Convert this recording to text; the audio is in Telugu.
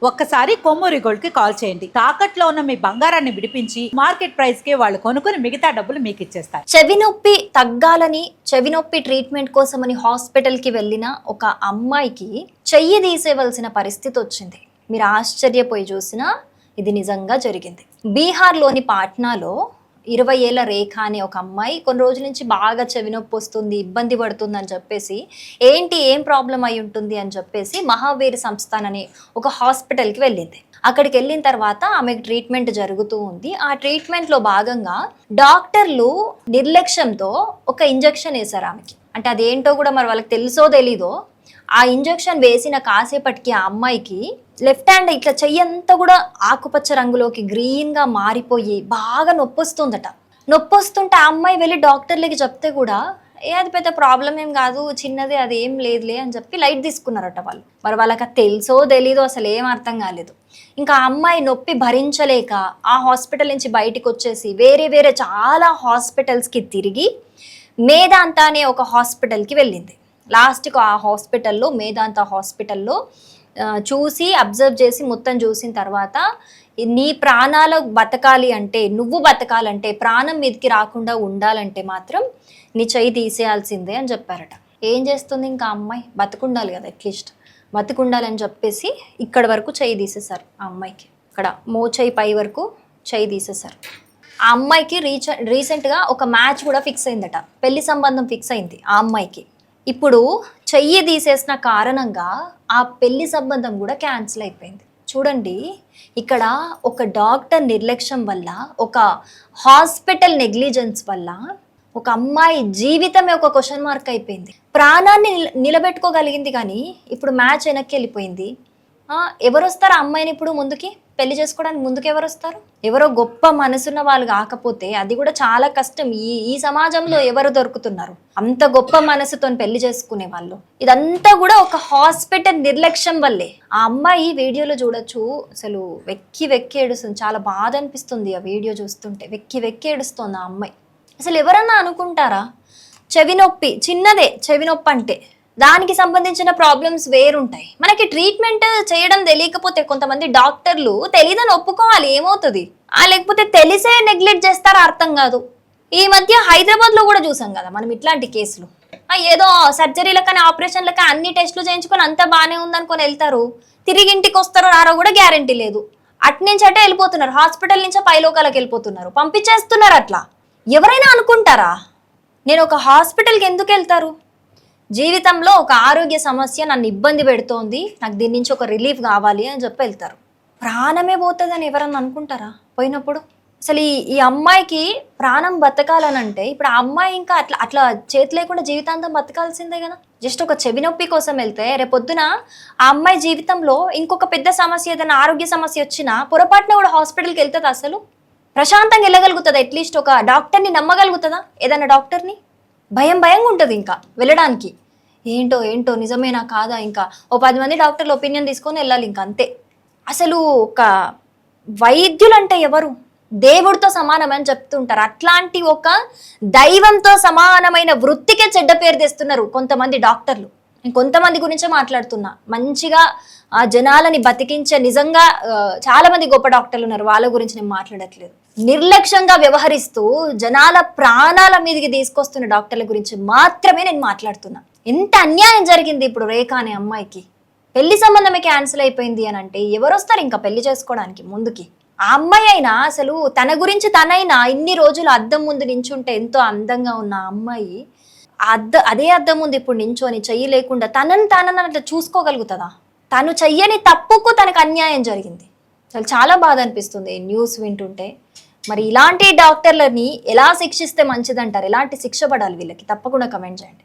ఒక్కసారి కొమ్మూరి గోల్డ్ కి కాల్ చేయండి. తాకట్లో ఉన్న మీ బంగారాన్ని విడిపించి మార్కెట్ ప్రైస్ కి వాళ్ళు కొనుక్కుని మిగతా డబ్బులు మీకు ఇచ్చేస్తారు. చెవి నొప్పి తగ్గాలని చెవి నొప్పి ట్రీట్మెంట్ కోసమని హాస్పిటల్ కి వెళ్ళిన ఒక అమ్మాయికి చెయ్యి తీసేవలసిన పరిస్థితి వచ్చింది. మీరు ఆశ్చర్యపోయి చూసినా ఇది నిజంగా జరిగింది. బీహార్లోని పాట్నాలో 20 ఏళ్ల రేఖ అనే ఒక అమ్మాయి కొన్ని రోజుల నుంచి బాగా చెవి నొప్పి వస్తుంది, ఇబ్బంది పడుతుంది అని చెప్పేసి ఏం ప్రాబ్లం అయి ఉంటుంది అని చెప్పేసి మహావీర్ సంస్థాన్ అనే ఒక హాస్పిటల్కి వెళ్ళింది. అక్కడికి వెళ్ళిన తర్వాత ఆమెకు ట్రీట్మెంట్ జరుగుతూ ఉంది. ఆ ట్రీట్మెంట్లో భాగంగా డాక్టర్లు నిర్లక్ష్యంతో ఒక ఇంజెక్షన్ వేశారు ఆమెకి. అంటే అదేంటో కూడా మరి వాళ్ళకి తెలుసో తెలీదో ఆ ఇంజెక్షన్ వేసిన కాసేపటికి ఆ అమ్మాయికి లెఫ్ట్ హ్యాండ్ ఇట్లా చెయ్యంతా కూడా ఆకుపచ్చ రంగులోకి గ్రీన్గా మారిపోయి బాగా నొప్పి వస్తుందట. నొప్పి వస్తుంటే ఆ అమ్మాయి వెళ్ళి డాక్టర్లకి చెప్తే కూడా అది పెద్ద ప్రాబ్లం ఏం కాదు, చిన్నది, అది ఏం లేదులే అని చెప్పి లైట్ తీసుకున్నారట వాళ్ళు. మరి వాళ్ళకి తెలుసో తెలీదో అసలు ఏం అర్థం కాలేదు. ఇంకా ఆ అమ్మాయి నొప్పి భరించలేక ఆ హాస్పిటల్ నుంచి బయటికి వచ్చేసి వేరే చాలా హాస్పిటల్స్కి తిరిగి మేదాంత అనే ఒక హాస్పిటల్కి వెళ్ళింది. లాస్ట్కి ఆ హాస్పిటల్లో మేదాంత హాస్పిటల్లో చూసి అబ్జర్వ్ చేసి మొత్తం చూసిన తర్వాత నీ ప్రాణాలు బతకాలి అంటే, నువ్వు బతకాలంటే, ప్రాణం మీదకి రాకుండా ఉండాలంటే మాత్రం నీ చెయ్యి తీసేయాల్సిందే అని చెప్పారట. ఏం చేస్తుంది ఇంకా అమ్మాయి? బతుకుండాలి కదా, అట్లీస్ట్ బతుకుండాలని చెప్పేసి ఇక్కడ వరకు చెయ్యి తీసేశారు ఆ అమ్మాయికి. ఇక్కడ మోచెయ్యి పై వరకు చెయ్యి తీసేశారు. ఆ అమ్మాయికి రీసెంట్గా ఒక మ్యాచ్ కూడా ఫిక్స్ అయిందట, పెళ్లి సంబంధం ఫిక్స్ అయింది ఆ అమ్మాయికి. ఇప్పుడు చెయ్యి తీసేసిన కారణంగా ఆ పెళ్లి సంబంధం కూడా క్యాన్సిల్ అయిపోయింది. చూడండి, ఇక్కడ ఒక డాక్టర్ నిర్లక్ష్యం వల్ల, ఒక హాస్పిటల్ నెగ్లిజెన్స్ వల్ల ఒక అమ్మాయి జీవితమే ఒక క్వశ్చన్ మార్క్ అయిపోయింది. ప్రాణాన్ని నిలబెట్టుకోగలిగింది కానీ ఇప్పుడు మ్యాచ్ వెనక్కి వెళ్ళిపోయింది. ఎవరు వస్తారు ఆ అమ్మాయిని ఇప్పుడు ముందుకి పెళ్లి చేసుకోవడానికి? ముందుకు ఎవరు వస్తారు? ఎవరో గొప్ప మనసున్న వాళ్ళు కాకపోతే అది కూడా చాలా కష్టం. ఈ సమాజంలో ఎవరు దొరుకుతున్నారు అంత గొప్ప మనసుతో పెళ్లి చేసుకునే వాళ్ళు? ఇదంతా కూడా ఒక హాస్పిటల్ నిర్లక్ష్యం వల్లే. ఆ అమ్మాయి వీడియోలో చూడొచ్చు, అసలు వెక్కి ఏడుస్తుంది. చాలా బాధ అనిపిస్తుంది ఆ వీడియో చూస్తుంటే. వెక్కి ఏడుస్తుంది ఆ అమ్మాయి. అసలు ఎవరన్నా అనుకుంటారా చెవి నొప్పి చిన్నదే, చెవి నొప్పి అంటే దానికి సంబంధించిన ప్రాబ్లమ్స్ వేరుంటాయి. మనకి ట్రీట్మెంట్ చేయడం తెలియకపోతే కొంతమంది డాక్టర్లు తెలియదని ఒప్పుకోవాలి, ఏమవుతుంది? లేకపోతే తెలిసే నెగ్లెక్ట్ చేస్తారా అర్థం కాదు. ఈ మధ్య హైదరాబాద్లో కూడా చూసాం కదా మనం ఇట్లాంటి కేసులు. ఏదో సర్జరీలకని ఆపరేషన్లకి అన్ని టెస్టులు చేయించుకొని అంతా బాగానే ఉందనుకొని వెళ్తారు, తిరిగి ఇంటికి వస్తారో రారో కూడా గ్యారంటీ లేదు. అట్నుంచి అటే వెళ్ళిపోతున్నారు, హాస్పిటల్ నుంచే పైలోకాలకు వెళ్ళిపోతున్నారు, పంపించేస్తున్నారు. అట్లా ఎవరైనా అనుకుంటారా? నేను ఒక హాస్పిటల్కి ఎందుకు వెళ్తారు? జీవితంలో ఒక ఆరోగ్య సమస్య నన్ను ఇబ్బంది పెడుతోంది, నాకు దీని నుంచి ఒక రిలీఫ్ కావాలి అని చెప్పి వెళ్తారు. ప్రాణమే పోతుంది అని ఎవరన్నా అనుకుంటారా పోయినప్పుడు? అసలు ఈ అమ్మాయికి ప్రాణం బతకాలనంటే ఇప్పుడు ఆ అమ్మాయి ఇంకా అట్లా చేతి లేకుండా జీవితాంతం బతకాల్సిందే కదా. జస్ట్ ఒక చెవి నొప్పి కోసం వెళ్తే రేపొద్దున ఆ అమ్మాయి జీవితంలో ఇంకొక పెద్ద సమస్య, ఏదైనా ఆరోగ్య సమస్య వచ్చినా పొరపాటున కూడా హాస్పిటల్కి వెళ్తుంది? అసలు ప్రశాంతంగా వెళ్ళగలుగుతుందా? అట్లీస్ట్ ఒక డాక్టర్ని నమ్మగలుగుతుందా? ఏదైనా డాక్టర్ని భయంగా ఉంటుంది ఇంకా వెళ్ళడానికి. ఏంటో నిజమేనా కాదా, ఇంకా ఓ 10 మంది డాక్టర్లు ఒపీనియన్ తీసుకొని వెళ్ళాలి ఇంకా అంతే. అసలు ఒక వైద్యులు అంటే ఎవరు? దేవుడితో సమానమని చెప్తుంటారు. అట్లాంటి ఒక దైవంతో సమానమైన వృత్తికే చెడ్డ పేరు తెస్తున్నారు కొంతమంది డాక్టర్లు. ఇంకొంతమంది గురించే మాట్లాడుతున్నా. మంచిగా ఆ జనాలని బతికించే నిజంగా చాలా మంది గొప్ప డాక్టర్లు ఉన్నారు, వాళ్ళ గురించి నేను మాట్లాడట్లేదు. నిర్లక్ష్యంగా వ్యవహరిస్తూ జనాల ప్రాణాల మీదకి తీసుకొస్తున్న డాక్టర్ల గురించి మాత్రమే నేను మాట్లాడుతున్నా. ఎంత అన్యాయం జరిగింది ఇప్పుడు రేఖ అనే అమ్మాయికి. పెళ్లి సంబంధమే క్యాన్సిల్ అయిపోయింది అని అంటే ఎవరు వస్తారు ఇంకా పెళ్లి చేసుకోవడానికి ముందుకి? ఆ అమ్మాయి అయినా అసలు తన గురించి తనైనా ఇన్ని రోజులు అద్దం ముందు నించుంటే ఎంతో అందంగా ఉన్న ఆ అమ్మాయి అదే అద్దం ముందు ఇప్పుడు నించోని చెయ్యి లేకుండా తనని అట్లా చూసుకోగలుగుతుందా? తను చెయ్యని తప్పుకు తనకు అన్యాయం జరిగింది. అసలు చాలా బాధ అనిపిస్తుంది న్యూస్ వింటుంటే. మరి ఇలాంటి డాక్టర్లని ఎలా శిక్షిస్తే మంచిదంటారు? ఎలాంటి శిక్ష పడాలి వీళ్ళకి? తప్పకుండా కమెంట్ చేయండి.